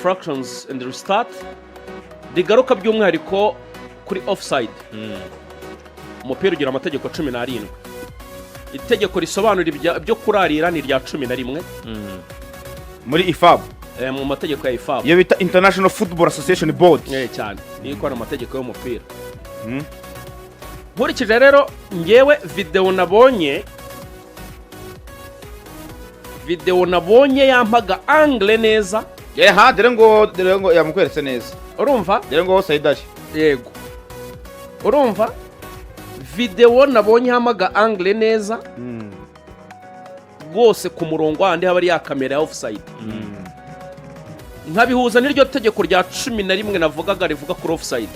infractions and restart rigaruka by'umwihariko kuri offside. Umupira ugira amategeko 17. Itegeko risobanura byo kurarira ni rya 11 muri IFAB. Mu mategeko ya IFAB. Yo bita International Football Association Board. Cyane. Ni ko amategeko y'umupira. Nkurikije rero ngewe video nabonye yampaga angle neza. Dere ngo yamukweretse neza. Urumva? Dere ngo offside ari. Yego. Urumva? Video nabonye yampaga angle neza. Rwose ku murongo andi haba ari ya kamera ya offside. Nkabihuza n'iryo tegeko rya 11 navugaga rivuga kuri offside.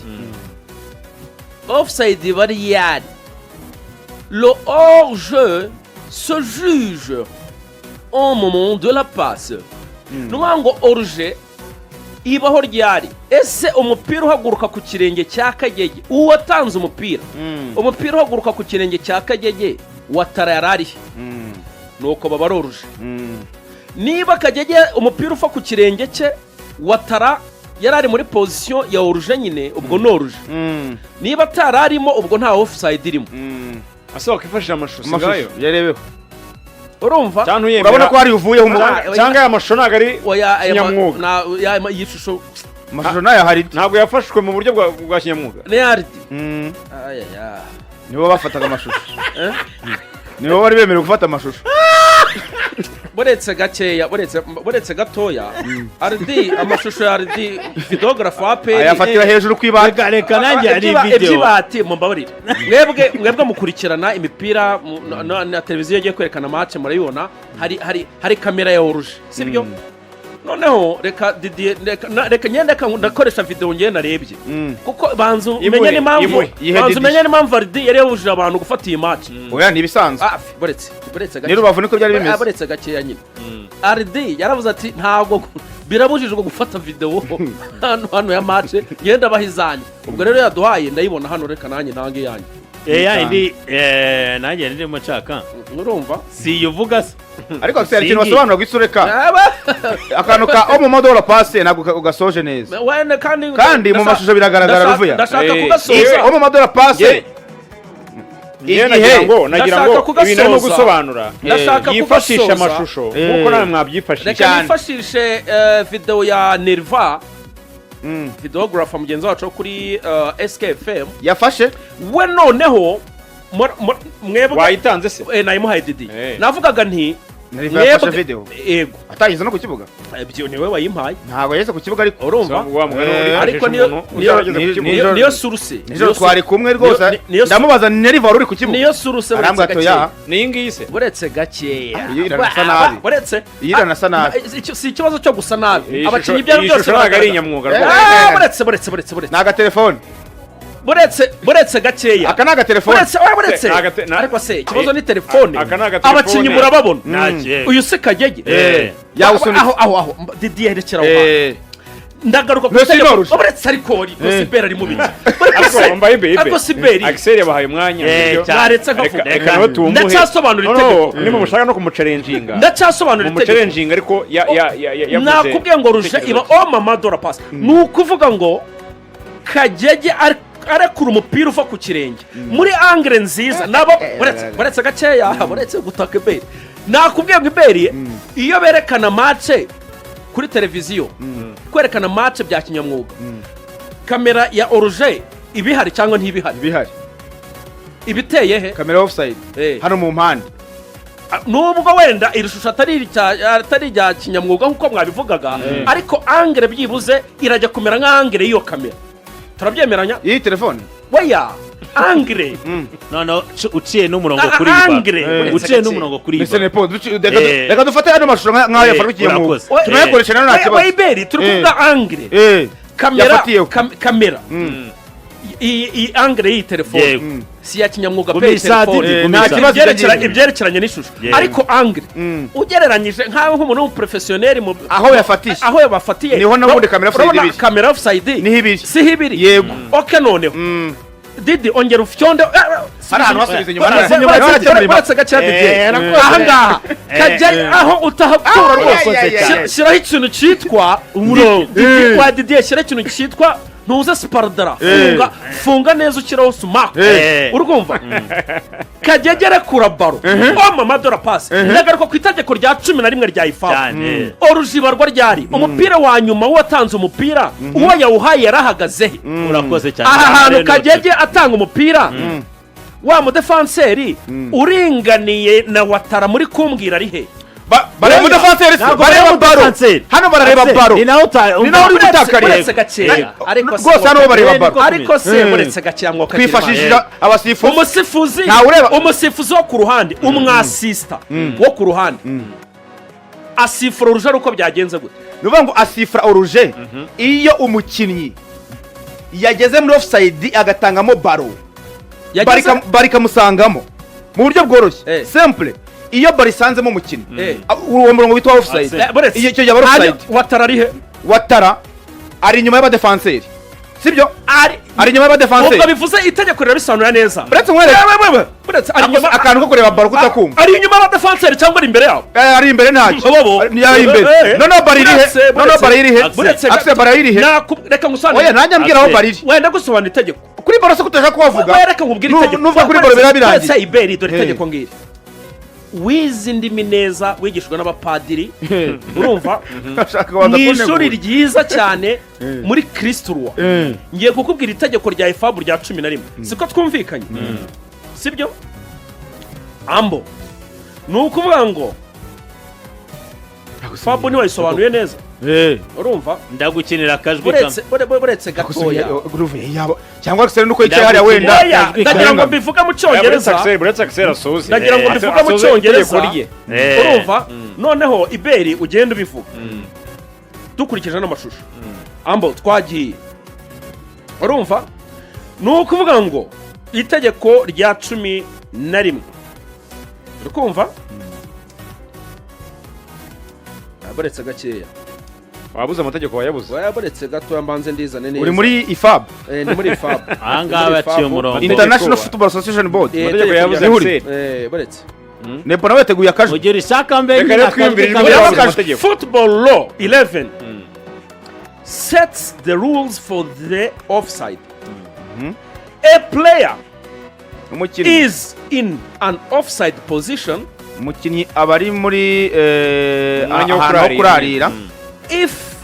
Offside variable. Le hors-jeu se juge au moment de la passe. Numango hors-jeu ibaho ryari. Ese umupira uhaguruka ku kirenge cya Kagege uwatanze umupira. Umupira uhaguruka ku kirenge cya Kagege watara yarari. Nuko baba roruje. Niba Kagege umupira ufa ku kirenge cye watara yarari muri position ya oruje nyine ubwo noruje. Niba tararimo ubwo nta offside irimo. Asohoka ifashije amashusho ngayo yarebeho. Urumva? Urabona ko hari uvuyeho mu cyangwa aya mashusho ntago ari kinyamwuga. Na ya yishusho amashusho nayo hari ntabwo yafashwe mu buryo bwa kinyamwuga. Ne hari. Nibo bafataga amashusho. Nibo bari bemerewe gufata amashusho. Buretse gakeya buretse gatoya ardi amashusho ya ardi videographer wa pe ayafatira hejuru kwibanga reka nanjye ari video ebyibati mumbabarira mwebwe mukurikirana imipira na televiziyo igiye kwerekana match murayibona hari kamera ya oruje sibyo noneho reka nyendeka ndakoresha video ngiye narebye kuko banzu menye n'impamvu ardi yari yabujije abantu gufata iyi match oya ni bisanzwe buretse gakeya ni rubavu niko byari bimeze buretse gakeya nyine ardi yaravuze ati ntago birabujijwe gufata video hano ya match ngenda bahizanye ubwo rero yaduhaye ndayibona hano reka nanjye ntange yanjye indi nanjye ndimo nshaka urumva si uvuga se ariko se ikintu basobanura gwisureka akantu ka omomodola passe ntabwo ugasoje neza wene kandi mu mashusho biragaragara ruvuya ndashaka kugasoza omomodola passe nagira ngo ibintu no gusobanura yifashisha amashusho nkuko nawe mwabyifashisha reka nifashishe video ya Nerva videographer mugenzi wacu kuri SKFM yafashe we noneho mwebwe wayitanze se nayimuhaye Didi navugaga nti yafashe video yego atagize no ku kibuga ibyo niwe wayimpaye ntago yese ku kibuga ariko urumva ariko niyo suruse niyo twari kumwe rwose ndamubaza Nerva uri ku kibuga niyo suruse ni ingiyi se buretse gakeya iranasa nabi buretse iranasa nabi si ikibazo cyo gusa nabi abakinyi byaro byose bagari inyamwuga buretse naga telefone buretse gakeya aka naga telefone buretse ariko se ikibazo ni telefone abakinyi murababona uyu se Kagege yawusuni aho Didi yerekeraho ndagaruka ku telefone buretse ariko Sibera ari mu biki ariko Sibera Axel yabahaye umwanya yaretse nkavuga reka no tumuhe ndacyasobanura itegeko niba mushaka no kumucalenjinga ndacyasobanura itegeko kumucalenjinga ariko yavuze nakubwiye ngo ruje iba omomodola passe nukuvuga ngo Kagege arekura umupira uva ku kirenge muri angle nziza nabo buretse gakeya buretse gutaka iberi nakubwiye ngo iberi iyo berekana match kuri televiziyo kwerekana match bya kinyamwuga kamera ya oruje ibihari cyangwa ntibihari ibiteye he kamera offside hano mu mpande nubwo wenda irishusho atari rya kinyamwuga nkuko mwabivugaga ariko angle byibuze irajya kumera nka angle y'iyo kamera turabyemeranya iyi telefone waya angre no uciye n'umurongo kuri uciye n'umurongo kuri reka dufate hano mashusho nk'ayo yafarukiye mu tunayakoresha nano nta kibazo iberi turi kuvuga angre kamera iyi angre y'iyi telefone si ya kinyamwuga pe telefone nta kibazo ibyerekeranye n'ishusho ariko angre ugereranyije nk'aho nk'umuntu w'umuprofessionnel aho yabafatiye niho nabundi kamera offside kamera offside niho ibiri si hibiri yego okay noneho Didi ongera ufyonde hari ahantu hasubiza inyuma baratse gacha Didi aha ngaha kajya aho utahakura rwose shyiraho ikintu cyitwa umurongo Didi kwa Didi shyira ikintu cyitwa ntuze spardara funga neza ukiraho sumaku urumva kagegere kura baro mama dora pass ndagaruka ku itegeko rya 11 rya ifa orujibarwa ryari umupira wa nyuma watanze umupira uwo yawuhaye yarahagaze urakoze cyane aha hantu kagege atanga umupira wa mudefanseri uringaniye na watara muri kumbwira ari he bareba mudefanseri bareba baro hano barareba baro ni naho uri gutakariye ariko rwose hano bareba baro ariko se muretse gacyangwa kwifashishije abasifuzi umusifuzi wo ku ruhande umwasista wo ku ruhande asifura uruje uko byagenze gute nuvuga ngo asifura uruje iyo umukinnyi yageze muri offside agatangamo baro barikamusangamo mu buryo bworoshye simple iyo barisanzemo umukinnyi uwo murongo witwa offside iyo cyo yaba offside watara ari he watara ari inyuma y'abadefanseri sibyo ari inyuma y'abadefanseri ubwo bivuze itegeko rirabisanura neza buretse mwereke buretse akantu ko kureba baro kutakumva ari inyuma y'abadefanseri cyangwa ari imbere yabo ari imbere ntacyo ari imbere noneho bari irihe akse bari irihe reka ngusobanurire oya nanjye mbwira aho bari iri wenda gusobanura itegeko kuri baro se kutaje kubavuga reka nkubwire itegeko nuvuga kuri baro birabirangiye buretse iberi dore itegeko ngiri wize indimi neza wigishwa n'abapadiri urumva mu ishuri ryiza cyane muri Kristuruwa ngiye kukubwira itegeko rya ifabu rya 11 siko twumvikanye sibyo ambo nukuvuga ngo fabu ni wayisobanuye neza urumva ndagukinira akajwi buretse gatoya cyangwa se nuko yicaye hariya wenda ndagira ngo mbivuga mu cyongereza buretse akisera asoze ndagira ngo mbivuga mu cyongereza urumva noneho iberi ugenda ubivuga dukurikije n'amashusho ambo twagiye urumva nukuvuga ngo itegeko rya 11 urukumva buretse gakeya wabuze amategeko wayabuze wayaburetse gato mbanze ndizane neza uri muri ifab ni muri ifab ahanga baciye umurongo International Football Association Board amategeko yabuze buretse nepo nawe teguye akajwi ugera ishaka mbe reka twiyumvire football law 11 sets the rules for the offside a player is in an offside position umukinnyi abari muri ahantu ho kurarira if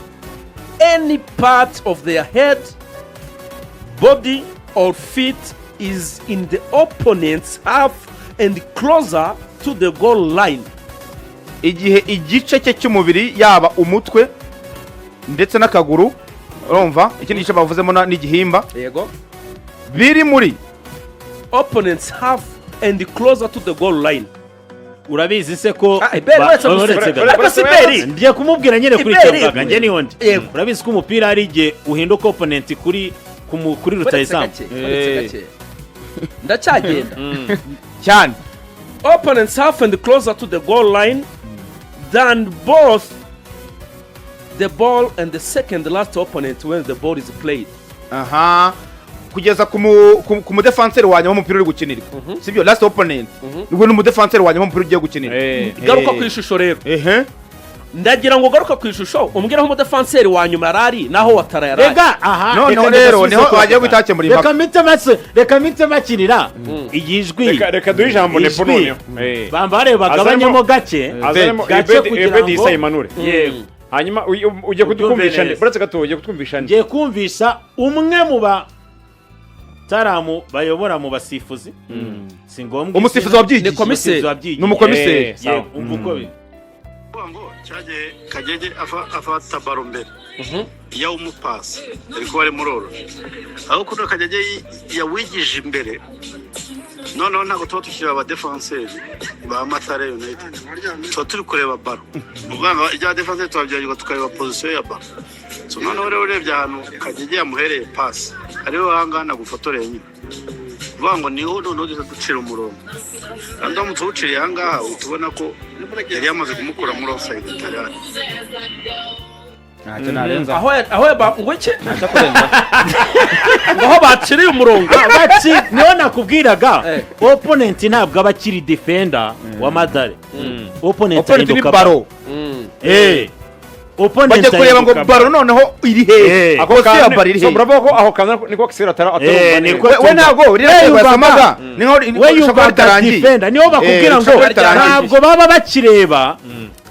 any part of their head, body or feet is in the opponent's half and closer to the goal line. Igihe igice cye cy'umubiri yaba umutwe ndetse n'akaguru urumva ikindi gice bavuzemo n'igihimba yego biri muri opponent's half and closer to the goal line. Urabizi se ko ngiye kumubwira nyine kuri cyabaga nge niho ndi urabizi ko umupira ari igihe uhinduka opponent kuri rutayizamu ndacyagenda cyane opponent's half and closer to the goal line than both the ball and the second last opponent when the ball is played. Aha kugeza ku mudefenseur wanyuma umupira uri gukinirwa sibyo last opponent nubwo n'umudefenseur wanyuma umupira ugiye gukinirwa garuka ku ishusho rero ndagira ngo garuka ku ishusho umbwira aho umudefenseur wanyuma yarari naho watara yarari rega aha no rero niho wagiye gutakye muri impaka reka mite makirira igijwi reka duhe ijambo nepo none bambare bagabanyemo gake ebedi Sayimanure yego hanyuma ujye kudukumvisha buretse gato ujye kutwumvisha ngiye kumvisha umwe mu ba taramu bayobora mu basifuzi si ngombwa umusifuzi wabyigiye ni komiseri n'umukomiseri umvuko bi ngo cyaje kagege afata baro mbere ya umupasi ariko bari muroro aho kuno kagege yawigije imbere none ntago tuba tukira aba defenseur ba Matare United so turi kureba baro ubanga ya defenseur twabyaje tukareba position ya baro so none urebye ahantu kagege yamuhereye pass ariho hangana gufotoreye nyine ubango niho none ducira umurongo kandi umutuciriye hangaha utubona ko yari yamaze kumukura muri offside tayari ntacyo narenza ngo iki ntacyo kurenza ngo aho baciriye umurongo niho nakubwiraga opponent ntabwo aba akiri defender wa Madare opponent ni baro opponent bajya kureba ngo baro noneho iri hehe ako kantu bravo ko aho kantu niko kisera atara we ntabwo rirasamaga we yuba defender niho bakubwira ngo ntabwo baba bakireba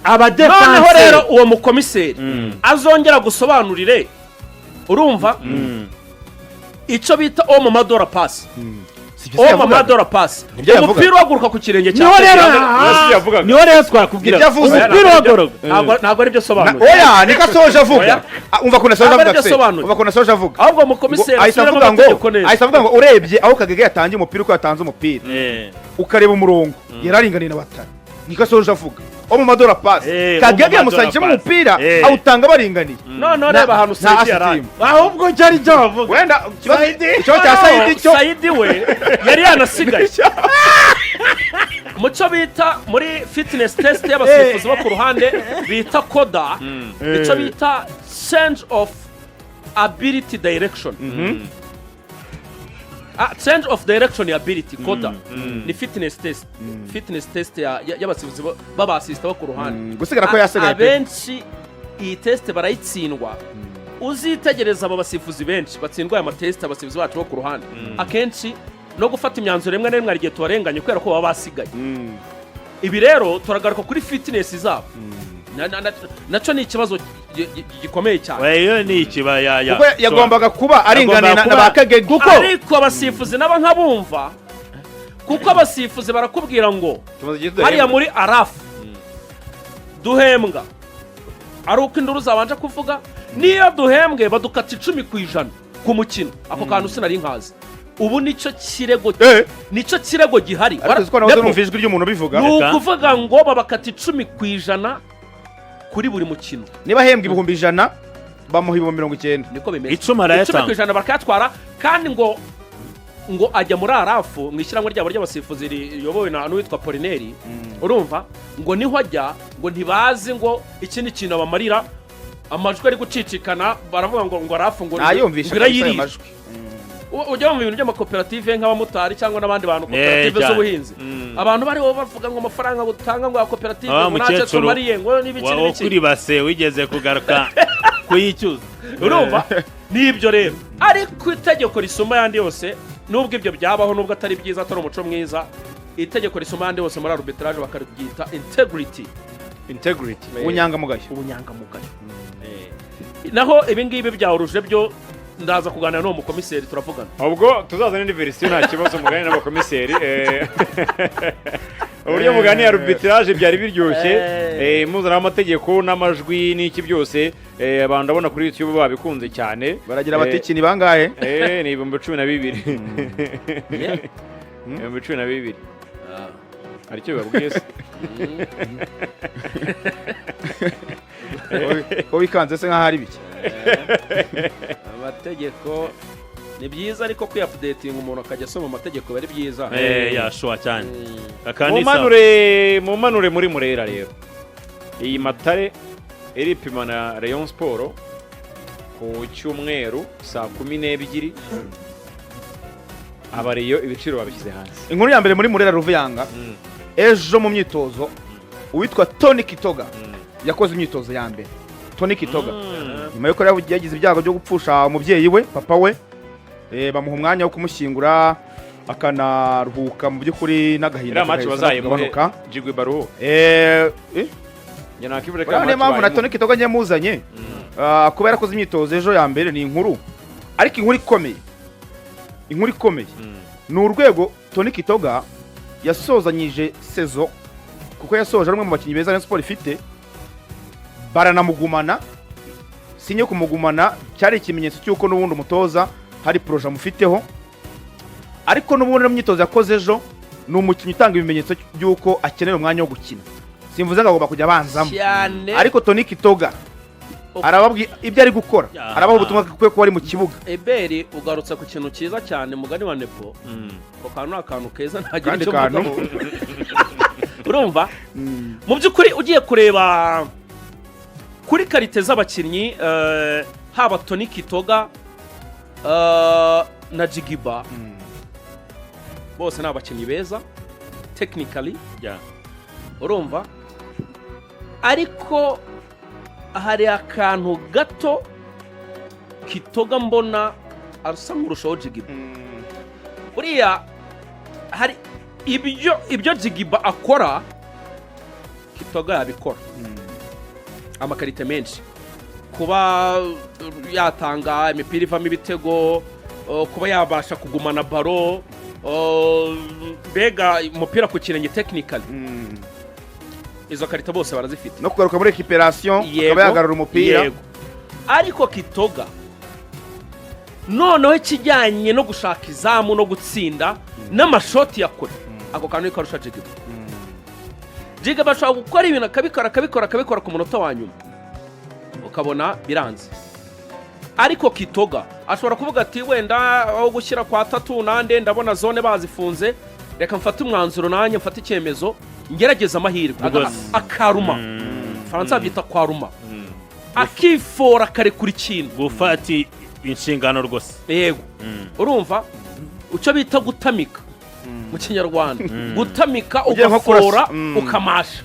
aba defense noneho rero uwo mukomiseri azongera gusobanurire urumva icyo bita mu madora pass mu madora pass umupira waguruka ku kirenge cya niho rero twakubwira umupira waguruka ntabwo ari byo sobanura oya niko asoje avuga umva kuna soje avuga umva kuna soje avuga ahubwo umukomiseri avuga ngo urebye aho Kagege yatangiye umupira uko yatanze umupira ukareba umurongo yararinganiye na batara niko asoje avuga mu madora pass Kagege yamusangije mu mupira awutanga baringaniye none reba hano Saidi yaraye ahubwo cyari cyo bavuga wenda cyo cya Saidi cyo Saidi we yari yanasigaye mucyo bita muri fitness test y'abasifuzi bo ku ruhande bita koda icyo bita change of ability direction change of direction ability koda ni fitness test y'abasifuzi b'abasista bo ku ruhande gusigara ko yasigaye abenshi iyi test barayitsindwa uzitegereza abo basifuzi benshi batsindwa aya matest abasifuzi bacu bo ku ruhande akenshi no gufata imyanzuro rimwe na rimwe arigiye tubarenganye kubera ko baba basigaye ibi rero turagaruka kuri fitness zabo nacyo ni ikibazo gikomeye cyane weyo ni ikibaya kuko yagombaga kuba aringaniye na ba Kagege kuko ariko abasifuzi naba nkabumva kuko abasifuzi barakubwira ngo hariya muri arafu duhembwa ari uko induru zabanje kuvuga niyo duhembwe badukata 10% ku mukino ako kantu sinari nkazi ubu nicyo kirego gihari ariko nazo numva ijwi ry'umuntu bivuga nukuvuga ngo babakata 10% kuri buri mukino niba hembwa 100 bamuha 90 niko bimeze 10% bakatwara kandi ngo ajya muri arafu mwishyiramo ryabo ry'abasifuzi riyobowe na n'uwitwa Polineri urumva ngo niho ajya ngo ntibazi ngo ikindi kintu abamarira amajwi ari gucicikana baravuga ngo arafu ngo birayiri ujya mu bintu by'amakoperative nk'abamotari cyangwa n'abandi bantu koperative z'ubuhinzi abantu bari bavuga ngo amafaranga gutanga ngo koperative ngo ntacyo tumariye ngo n'ibiki n'ibiki kuri base wigeze kugaruka kuyicyuza urumva nibyo rero ariko itegeko risoma yandi yose nubwo ibyo byabaho nubwo atari byiza atari umuco mwiza itegeko risoma yandi yose muri arbitrage bakaryita integrity ubunyangamugayo naho ibi ngibi byahuruje byo ndaza kuganira n'uwo mukomiseri turavugana ubwo tuzazana indi verisiyo nta kibazo mugani n'abakomiseri uburyo mugani ya arbitrage byari biryoshye muzana amategeko n'amajwi n'iki byose abantu ndabona kuri YouTube babikunze cyane baragira abatiki ni bangahe ni 12,000 12,000 aricyo babwiye se ko bikanze se nkaho ari biki amategeko ni byiza ariko kwiupdating umuntu akajya asoma amategeko bari byiza yashowa cyane mumanure muri Murera rero iyi Matare iripima na Reyon Sport ku cyumweru saa 12 abariyo ibiciro babishyize hanze inkuru ya mbere muri Murera Ruvuyanga ejo mu myitozo uwitwa Tony Kitoga yakoze imyitozo ya mbere Tony Kitoga nyuma yuko yagize ibyago byo gupfusha umubyeyi we papa we bamuha umwanya wo kumushyingura akanaruhuka mu by'ukuri n'agahinda gabanuka jigwe baruho yana kibure ka match mpamvu na Tony Kitoga nyamuzanye kubera yakoze imyitozo ejo ya mbere ni inkuru ariko inkuru ikomeye ni urwego Tony Kitoga yasozanyije sezo kuko yasoje rumwe mu bakinnyi beza na Sport ifite baranamugumana sinye kumugumana cyari ikimenyetso cy'uko n'ubundi umutoza hari proje amufiteho ariko n'ubundi n'imyitozo yakoze ejo ni umukinnyi utanga ibimenyetso by'uko akeneye umwanya wo gukina simvuze ngo agomba kujya abanzamo ariko Tony Kitoga arababwi ibyo ari gukora arabaho ubutumwa kwe ko ari mu kibuga Eberi ugarutse ku kintu cyiza cyane mugani wa Nepo ko kantu akantu keza ntagira icyo mvuga urumva mu by'ukuri ugiye kureba kuri karite z'abakinnyi haba Tony Kitoga na Jigiba bose ni abakinnyi beza technically urumva ariko hari akantu gato Kitoga mbona arasa nk'urushaho Jigiba buriya hari ibyo Jigiba akora Kitoga yabikora amakarite menshi kuba yatanga imipira ivamo ibitego kuba yabasha kugumana baro mbega umupira ku kirenge technically izo karita bose barazifite no kugaruka muri recuperation akaba yagarura umupira ariko Kitoga noneho ikijyanye no gushaka izamu no gutsinda n'amashoti yakora ako kantu niko arusha Jigiba ashobora gukora ibintu akabikora ku munota wa nyuma ukabona biranze ariko Kitoga ashobora kuvuga ati wenda aho gushyira kwa tatu nande ndabona zone bazifunze reka mfate umwanzuro nanjye mfate icyemezo ngerageza amahirwe akaruma Faransa byita kwaruma akifora kare kuri kintu gufati inshingano rwose yego urumva uco bita gutamika mu kinyarwanda gutamika ugafora ukamasha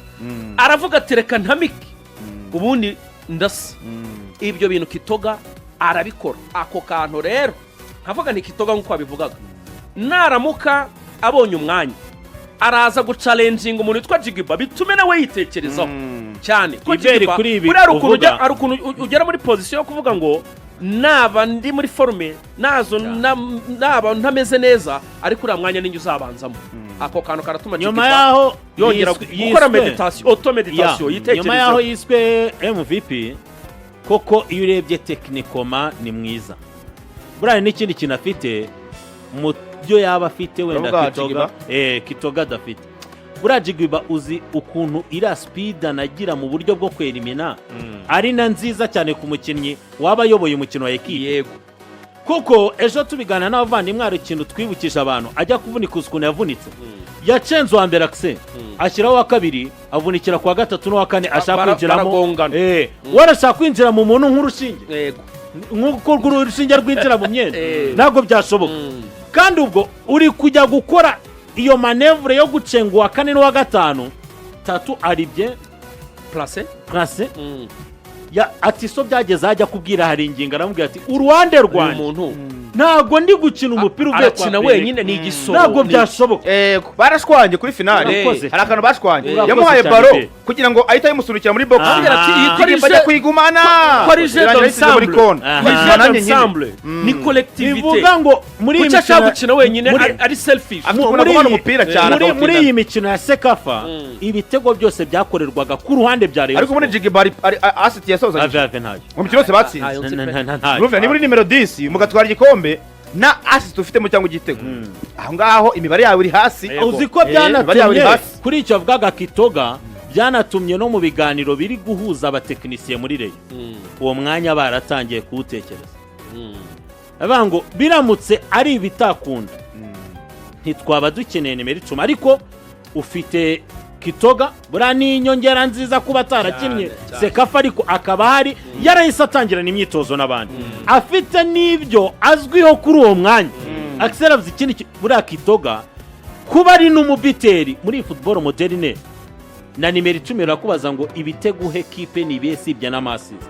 aravuga ati reka ntamike ubundi ndasi ibyo bintu Kitoga arabikora ako kantu rero nkavuga ni Kitoga nk'uko abivugaga naramuka abonye umwanya araza gucalenjinga umuntu witwa Jigiba bitume nawe yitekerezaho cyane ko Jigiba ari ukuntu ugera muri position yo kuvuga ngo naba ndi muri forme nazo naba ntameze neza ariko uriya mwanya ninjye uzabanzamo ako kantu karatuma nyuma yaho yongera gukora meditation auto-meditation yitekereza nyuma yaho yiswe MVP koko iyo urebye technicoma ni mwiza buriya n'ikindi kintu afite mu byo yaba afite wenda Kitoga adafite buriya Jigiba uzi ukuntu iriya speed anagira mu buryo bwo kwerimina ari na nziza cyane ku mukinnyi waba ayoboye umukino wa ekipe yego kuko ejo tubigana n'abavandimwe hari ikintu twibukisha abantu ajya kuvunika ukuntu yavunitse yacenze uwa mbere akise ashyiraho uwa kabiri avunikira ku wa gatatu n'uwa kane ashaka kwinjiramo warashaka kwinjira mu muntu nk'urushinge yego nk'uko urushinge rwinjira mu myenda ntabwo byashoboka kandi ubwo uri kujya gukora iyo manevure yo gucenga uwa kane n'uwa gatanu tatu aribye place ati so byageze ajya kubwira hari ingingo aramubwira ati uruhande rwanjye umuntu ntago ndi gukina umupira uvuye kwa wenyine ni igisoro ntago byashoboka barashwanye kuri finale hari akantu bashwanye yamuhaye baro kugira ngo ahita yimusurukira muri box agira ati bajya kwigumana ensemble ni collectivité bivuga ngo muri iyi mikino gukina wenyine ari selfish muri iyi mikino ya Sekafa ibitego byose byakorerwaga ku ruhande bya Reyon ariko muri Jigiba asiti yasoza mu mikino yose batsinze ni muri nimero 10 mugatwara igikombe na assist ufite mu cyangwa igitego aho ngaho imibare yawe iri hasi uzi ko byanatumye kuri icyo avugaga Kitoga byanatumye no mu biganiro biri guhuza abatekinisiye muri Reyo uwo mwanya baratangiye kuwutekereza abango biramutse ari ibitakunda ntitwaba dukeneye nimero 10 ariko ufite Kitoga bura ni inyongera nziza kuba atarakinnye Sekafa ariko akaba hari yarahise atangirana imyitozo n'abandi afite n'ibyo azwiho kuri uwo mwanya akiseravuze ikindi bura Kitoga kuba ari n'umubiteri muri football moderne na nimero 10 rakubaza ngo ibitego equipe ni besibye n'amasist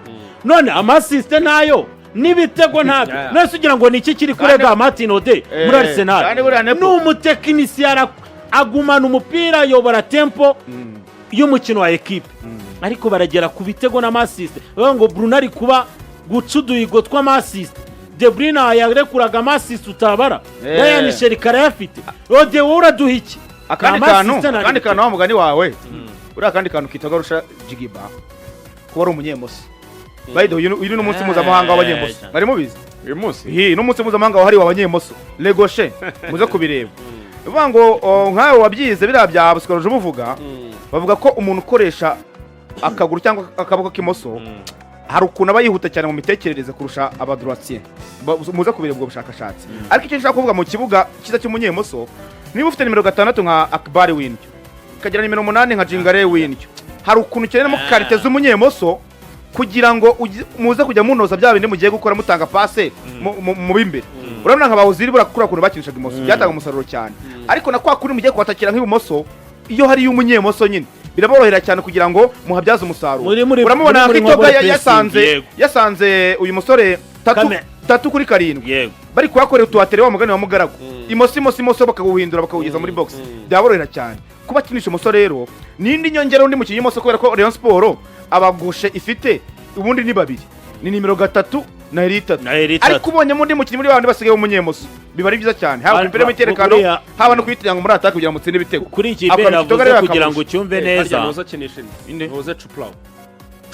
none amasist nayo n'ibitego ntabyo nase ugira ngo ni iki kiri kurega Martin Ode muri Arsenal n'umutekinisiye agumana umupira yobora tempo y'umukino wa equipe ariko baragera ku bitego n'amasist ngo Bruno ari kuba gucuduyigo tw'amasist De Bruyne yarekuraga amasist utabara Ryan Sherikara yafite Ode uraduha iki akandi kantu wa mugani wawe uri akandi kantu Kitoga rusha Jigiba kuba ari umunyemoso baydo uyu n'umunsi mpuzamahanga w'abanyemoso bari mubizi uyu munsi n'umunsi mpuzamahanga wahariwe abanyemoso legoshe muze kubireba uvuga ngo nkawe wabyize biriya bya busikaruje buvuga bavuga ko umuntu ukoresha akaguru cyangwa akaboko k'imoso hari ukuntu aba yihuta cyane mu mitekerereze kurusha abadroitier muze kubireba ubwo bushakashatsi ariko icyo nshaka kuvuga mu kibuga cyiza cy'umunyemoso niba ufite nimero 6 nka Akbar w'indyo ukagira nimero 8 nka Jingare w'indyo hari ukuntu ukenera mu karite z'umunyemoso kugira ngo muze kujya munoza bya bindi mugiye gukora mutanga pase mu b'imbere urabona nka bawuziri burakura kuntu bakinishaga imoso byatanga umusaruro cyane ariko na kwa kuri mugiye kubatakira nk'ibumoso iyo hari y'umunyemoso nyine biraborohera cyane kugira ngo muhabyaze umusaruro uramubona nk'itoga yasanze uyu musore tatu kuri karindwi bari kuhakorera utuhatere wa mugani wa mugaragu imoso bakawuhindura bakawugeza muri box byaborohera cyane kuba kinisha umusore rero nindi nyongera undi mukinnyi w'imoso kubera ko Reyon Sport abagushe ifite ubundi ni babiri ni nimero 3 na Elite ariko ubonye mundi mukinnyi muri bandi basigaye umunyemoso biba ari byiza cyane haba imbere y'imiterekano haba no kwitiranga muri ataka kugira ngo mutsinde ibitego kuri iki bera vuze kugira ngo cyumve neza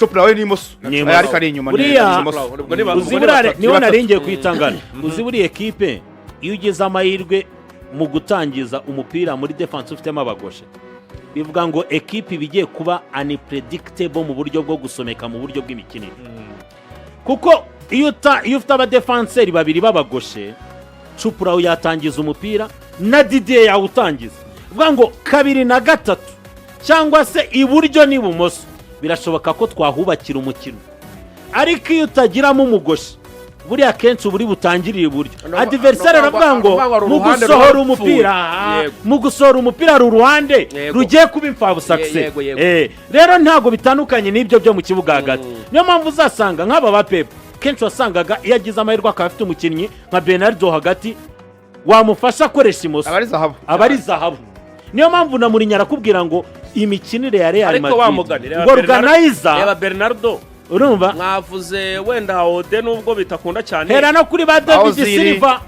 Chopra we ni imoso ariko ari inyuma niho naringiye kwitangana uzi buri ekipe iyo ugeze amahirwe mu gutangiza umupira muri defense ufitemo abagoshe bivuga ngo ekipe bigiye kuba unpredictable mu buryo bwo gusomeka mu buryo bw'imikinire kuko iyo ufite abadefenseri babiri babagoshe Chopra yatangiza umupira na Didier yawutangiza bivuga ngo 2 na 3 cyangwa se iburyo n'ibumoso birashoboka ko twahubakira umukino ariko iyo utagiramo umugoshe buriya kenshi buri butangirire iburyo adversaire aravuga ngo mu gusohora umupira ruruhande rugiye kuba imfabusaxe rero ntago bitandukanye n'ibyo byo mu kibuga hagati niyo mpamvu uzasanga nk'aba ba Pep kenshi wasangaga iyo agize amahirwe akaba afite umukinnyi nka Bernardo hagati wamufasha akoresha imoso abari zahabu niyo mpamvu na Muri nyarakubwira ngo imikinire ya Real Madrid ngo organiza reba Bernardo urumva mwavuze wenda Ode nubwo bitakunda cyane hera no kuri ba David Silva